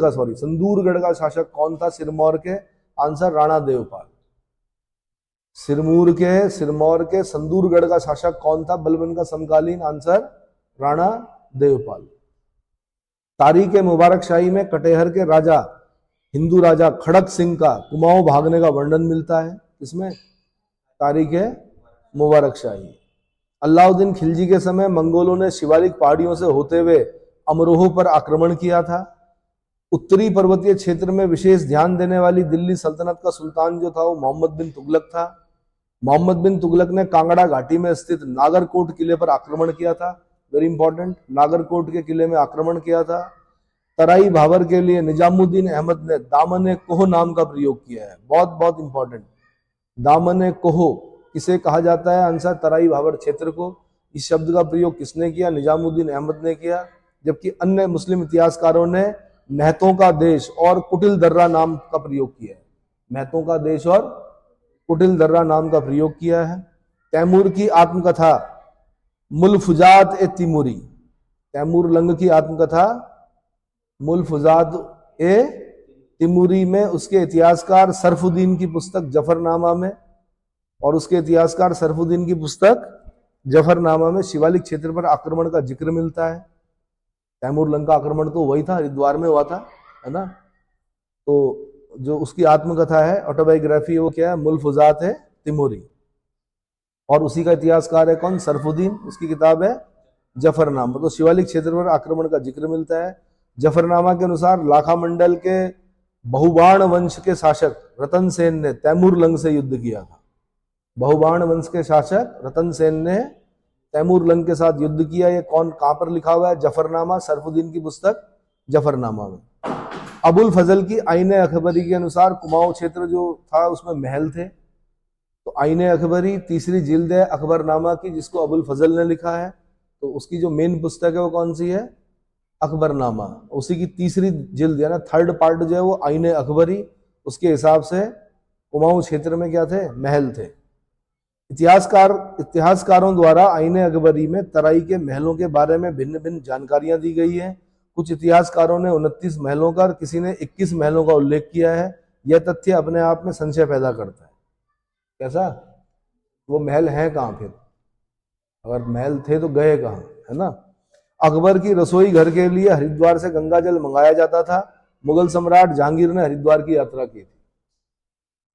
का शासक कौन था सिरमौर के? आंसर राणा देवपाल। सिरमौर के संदूरगढ़ का शासक कौन था बलबन का समकालीन? आंसर राणा देवपाल। तारीख मुबारक शाही में कटेहर के राजा, हिंदू राजा खड़क सिंह का कुमाऊं भागने का वर्णन मिलता है। इसमें तारीख मुबारक शाही। अलाउद्दीन खिलजी के समय मंगोलों ने शिवालिक पहाड़ियों से होते हुए अमरोह पर आक्रमण किया था। उत्तरी पर्वतीय क्षेत्र में विशेष ध्यान देने वाली दिल्ली सल्तनत का सुल्तान जो था वो मोहम्मद बिन तुगलक था। मोहम्मद बिन तुगलक ने कांगड़ा घाटी में स्थित नागरकोट किले पर आक्रमण किया था। वेरी इंपॉर्टेंट, नागरकोट के किले में आक्रमण किया था। तराई भावर के लिए निजामुद्दीन अहमद ने दामन कोह नाम का प्रयोग किया है। बहुत बहुत इंपॉर्टेंट, दामन कोह किसे कहा जाता है? आंसर तराई भावर क्षेत्र को। इस शब्द का प्रयोग किसने किया? निजामुद्दीन अहमद ने किया। जबकि अन्य मुस्लिम इतिहासकारों ने महतों का देश और कुटिल दर्रा नाम का प्रयोग किया है। महतों का देश और कुटिल दर्रा नाम का प्रयोग किया है। तैमूर की आत्मकथा मुलफुजात ए तिमूरी, तैमूर लंग की आत्मकथा मुलफुजात ए तिमूरी में उसके इतिहासकार सरफुद्दीन की पुस्तक जफरनामा में, और उसके इतिहासकार सरफुद्दीन की पुस्तक जफरनामा में शिवालिक क्षेत्र पर आक्रमण का जिक्र मिलता है। तैमूर लंग का आक्रमण तो वही था, हरिद्वार में हुआ था, है ना। तो जो उसकी आत्मकथा है, ऑटोबायोग्राफी, वो क्या है? मुलफुजात है तिमूरी। और उसी का इतिहासकार है कौन? सरफुद्दीन। उसकी किताब है जफरनामा। तो शिवालिक क्षेत्र पर आक्रमण का जिक्र मिलता है। जफरनामा के अनुसार लाखा मंडल के बहुबाण वंश के शासक रतन सेन ने तैमूर लंग से युद्ध किया था। बहुबाण वंश के शासक रतन सेन ने तैमूर लंग के साथ युद्ध किया। ये कौन, कहां पर लिखा हुआ है? जफरनामा, सरफुद्दीन की पुस्तक जफरनामा में। अबुल फजल की आईने अकबरी के अनुसार कुमाऊं क्षेत्र जो था उसमें महल थे। तो आईने अकबरी तीसरी जिल्द है अकबरनामा की, जिसको अबुल फजल ने लिखा है। तो उसकी जो मेन पुस्तक है वो कौन सी है? अकबरनामा। उसी की तीसरी जिल्द है ना, थर्ड पार्ट जो है वो आईने अकबरी। उसके हिसाब से कुमाऊं क्षेत्र में क्या थे? महल थे। इतिहासकारों द्वारा आईने अकबरी में तराई के महलों के बारे में भिन्न भिन्न जानकारियां दी गई हैं। कुछ इतिहासकारों ने 29 महलों का और किसी ने 21 महलों का उल्लेख किया है। यह तथ्य अपने आप में संशय पैदा करता है। कैसा? वो महल हैं कहां फिर? अगर महल थे तो गए कहां, है ना। अकबर की रसोई घर के लिए हरिद्वार से गंगा जल मंगाया जाता था। मुगल सम्राट जहांगीर ने हरिद्वार की यात्रा की थी।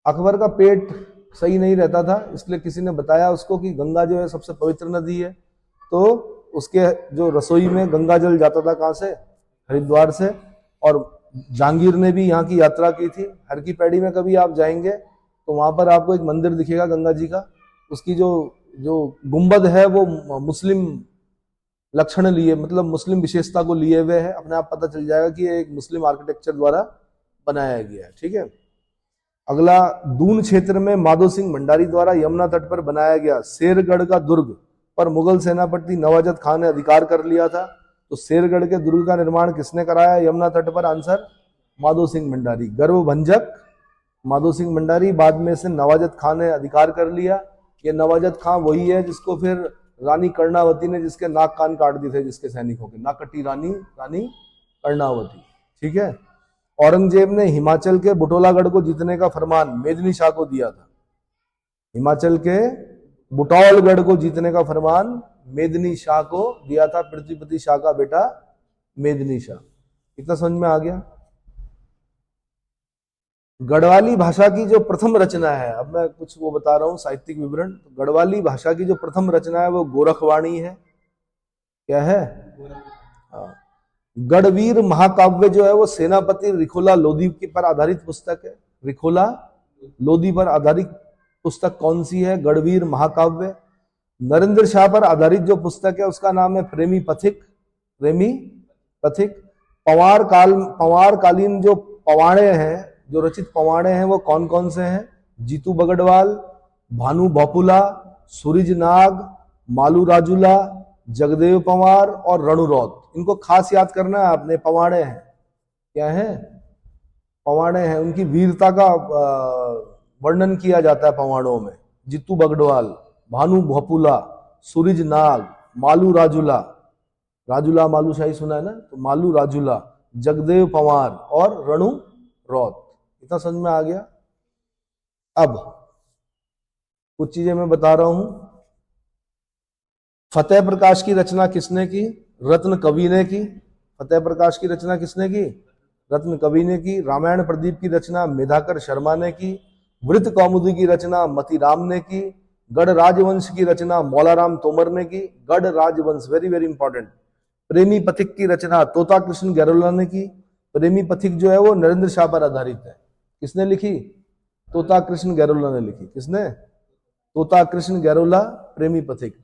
अकबर का पेट सही नहीं रहता था, इसलिए किसी ने बताया उसको कि गंगा जो है सबसे पवित्र नदी है। तो उसके जो रसोई में गंगा जल जाता था कहां से? हरिद्वार से। और जहांगीर ने भी यहाँ की यात्रा की थी। हर की पैड़ी में कभी आप जाएंगे तो वहां पर आपको एक मंदिर दिखेगा गंगा जी का। उसकी जो गुंबद है वो मुस्लिम लक्षण लिए, मतलब मुस्लिम विशेषता को लिए हुए है। अपने आप पता चल जाएगा कि ये एक मुस्लिम आर्किटेक्चर द्वारा बनाया गया है। ठीक है। अगला, दून क्षेत्र में माधो सिंह भंडारी द्वारा यमुना तट पर बनाया गया शेरगढ़ का दुर्ग पर मुगल सेनापति नवाजत खान ने अधिकार कर लिया था। तो शेरगढ़ के दुर्ग का निर्माण किसने कराया यमुना तट पर? आंसर माधो सिंह भंडारी। गर्वभंजक माधो सिंह भंडारी, बाद में से नवाजत खान ने अधिकार कर लिया। ये नवाजत खान वही है जिसको फिर रानी कर्णावती ने जिसके नाक कान काट दिए थे, जिसके सैनिकों के नाक कटी रानी कर्णावती। ठीक है। औरंगजेब ने हिमाचल के बुटोलागढ़ को जीतने का फरमान मेदिनी शाह को दिया था। हिमाचल के बुटौलगढ़ को जीतने का फरमान मेदिनी शाह को दिया था, पृथ्वीपति शाह का बेटा मेदिनी शाह। इतना समझ में आ गया। गढ़वाली भाषा की जो प्रथम रचना है, अब मैं कुछ वो बता रहा हूं साहित्यिक विवरण। तो गढ़वाली भाषा की जो प्रथम रचना है वो गोरखवाणी है। क्या है? हाँ। गढ़वीर महाकाव्य जो है वो सेनापति रिखोला लोधी के पर आधारित पुस्तक है। रिखोला लोधी पर आधारित पुस्तक कौन सी है? गढ़वीर महाकाव्य। नरेंद्र शाह पर आधारित जो पुस्तक है उसका नाम है प्रेमी पथिक। प्रेमी पथिक। पवार कालीन जो पवाड़े हैं, जो रचित पवाड़े हैं वो कौन कौन से हैं? जीतू बगड़वाल, भानु भोपुला, सूरज नाग, मालू राजूला, जगदेव पंवार और रणुरौत। इनको खास याद करना है आपने। पवाड़े हैं। क्या है? पवाड़े हैं। उनकी वीरता का वर्णन किया जाता है पवाड़ों में। जीतू बगड़वाल, भानु भोपुला, सूरज नाग, मालू राजूला। राजूला मालू शाही सुना है ना, तो मालू राजूला, जगदेव पंवार और रणुरौत। इतना समझ में आ गया। अब कुछ चीजें मैं बता रहा हूं। फतेह प्रकाश की रचना किसने की? रत्न कवि ने की। फतेह प्रकाश की रचना किसने की? रत्न कवि ने की। रामायण प्रदीप की रचना मेधाकर शर्मा ने की। वृत्त कौमुदी की रचना मतीराम ने की। गढ़ राजवंश की रचना मौलाराम तोमर ने की। गढ़ राजवंश वेरी वेरी इंपॉर्टेंट। प्रेमी पथिक की रचना तोता कृष्ण गैरोला ने की। प्रेमी पथिक जो है वो नरेंद्र शाह पर आधारित है। किसने लिखी? तोता कृष्ण गैरोला ने लिखी। किसने? तोता कृष्ण गैरोला, प्रेमी पथिक।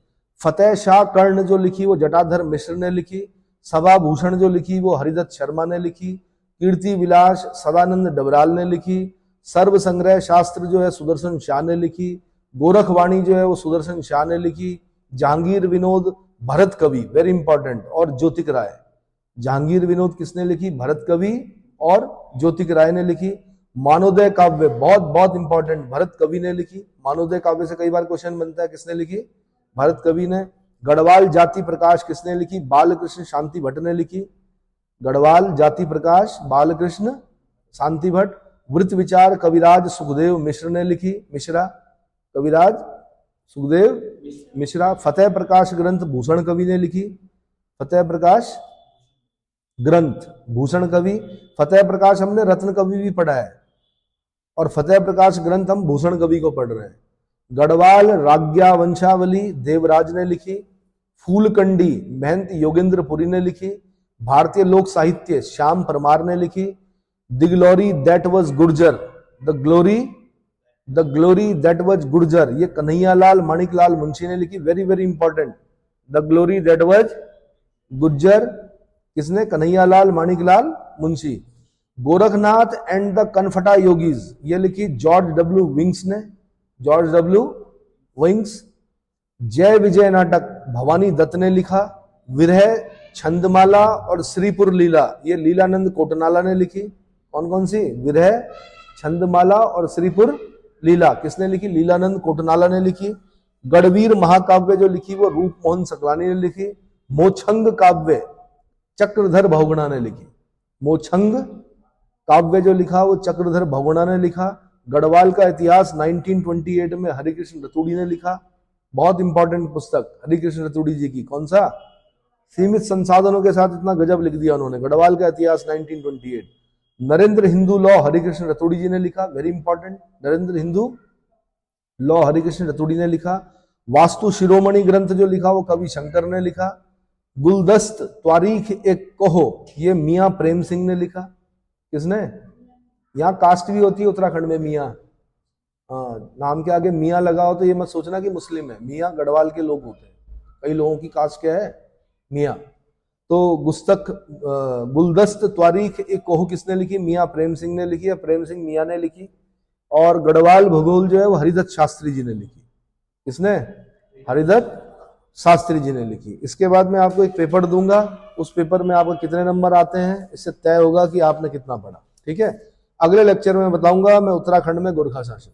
फतेह शाह कर्ण जो लिखी वो जटाधर मिश्र ने लिखी। सभा भूषण जो लिखी वो हरिदत्त शर्मा ने लिखी। कीर्ति विलास सदानंद डबराल ने लिखी। सर्व संग्रह शास्त्र जो है सुदर्शन शाह ने लिखी। गोरखवाणी जो है वो सुदर्शन शाह ने लिखी। जहांगीर विनोद भरत कवि, वेरी इंपॉर्टेंट, और ज्योतिक राय। जहांगीर विनोद किसने लिखी? भरत कवि और ज्योतिक राय ने लिखी। मानोदय काव्य बहुत बहुत इंपॉर्टेंट, भरत कवि ने लिखी। मानोदय काव्य से कई बार क्वेश्चन बनता है, किसने लिखी? भरत कवि ने। गढ़वाल जाति प्रकाश किसने लिखी? बालकृष्ण शांति भट्ट ने लिखी। गढ़वाल जाति प्रकाश बालकृष्ण शांति भट्ट। वृत्त विचार कविराज सुखदेव मिश्र ने लिखी। मिश्रा, कविराज सुखदेव मिश्रा। फतेह प्रकाश ग्रंथ भूषण कवि ने लिखी। फतेह प्रकाश ग्रंथ भूषण कवि। फतेह प्रकाश हमने रत्न कवि भी पढ़ा है और फतेह प्रकाश ग्रंथ हम भूषण कवि को पढ़ रहे हैं। गढ़वाल राज्ञा वंशावली देवराज ने लिखी। फूलकंडी महंत योगेंद्रपुरी ने लिखी। भारतीय लोक साहित्य श्याम परमार ने लिखी। The glory that was Gurjar, the glory that was Gurjar, ये कन्हैयालाल माणिकलाल मुंशी ने लिखी। Very very important. The glory that was Gurjar किसने? कन्हैयालाल माणिकलाल मुंशी। गोरखनाथ एंड द कनफटा योगीज, ये लिखी जॉर्ज डब्ल्यू विंग्स ने। George W Wings. Jay Vijay नाटक भवानी दत्त ने लिखा। विरह, छंदमाला और श्रीपुर लीला, ये लीलानंद कोटनाला ने लिखी। कौन कौन सी? विरह, छंदमाला और श्रीपुर लीला किसने लिखी? लीलानंद कोटनाला ने लिखी। गढ़वीर महाकाव्य जो लिखी वो रूप मोहन सकलानी ने लिखी। मोछंग काव्य चक्रधर बहुगुणा ने लिखी। मोछंग काव्य जो लिखा वो चक्रधर बहुगुणा ने लिखा। गढ़वाल का इतिहास 1928 में हरिकृष्ण रतूड़ी ने लिखा। बहुत इंपॉर्टेंट पुस्तक हरिकृष्ण रतूड़ी जी की। कौन सा? सीमित संसाधनों के साथ इतना गजब लिख दिया उन्होंने। गढ़वाल का इतिहास 1928। नरेंद्र हिंदू लॉ हरिकृष्ण रतूड़ी जी ने लिखा। Very important. Narendra Hindu law Harikrishna Raturi ने लिखा। वास्तु शिरोमणि ग्रंथ जो लिखा वो कवि शंकर ने लिखा। गुलदस्त त्वारीख एक कहो, ये मियां प्रेम सिंह ने लिखा। किसने? यहाँ कास्ट भी होती है उत्तराखंड में मियां। हाँ, नाम के आगे मियां लगा हो तो ये मत सोचना कि मुस्लिम है। मियां गढ़वाल के लोग होते हैं। कई लोगों की कास्ट क्या है? मियां। तो गुलदस्त त्वारीख एक कोह किसने लिखी? मियां प्रेम सिंह ने लिखी या प्रेम सिंह मियां ने लिखी। और गढ़वाल भूगोल जो है वो हरिदत्त शास्त्री जी ने लिखी। किसने? हरिदत्त शास्त्री जी ने लिखी। इसके बाद मैं आपको एक पेपर दूंगा, उस पेपर में आपको कितने नंबर आते हैं इससे तय होगा कि आपने कितना पढ़ा। ठीक है, अगले लेक्चर में बताऊंगा मैं उत्तराखंड में गोरखा शासन।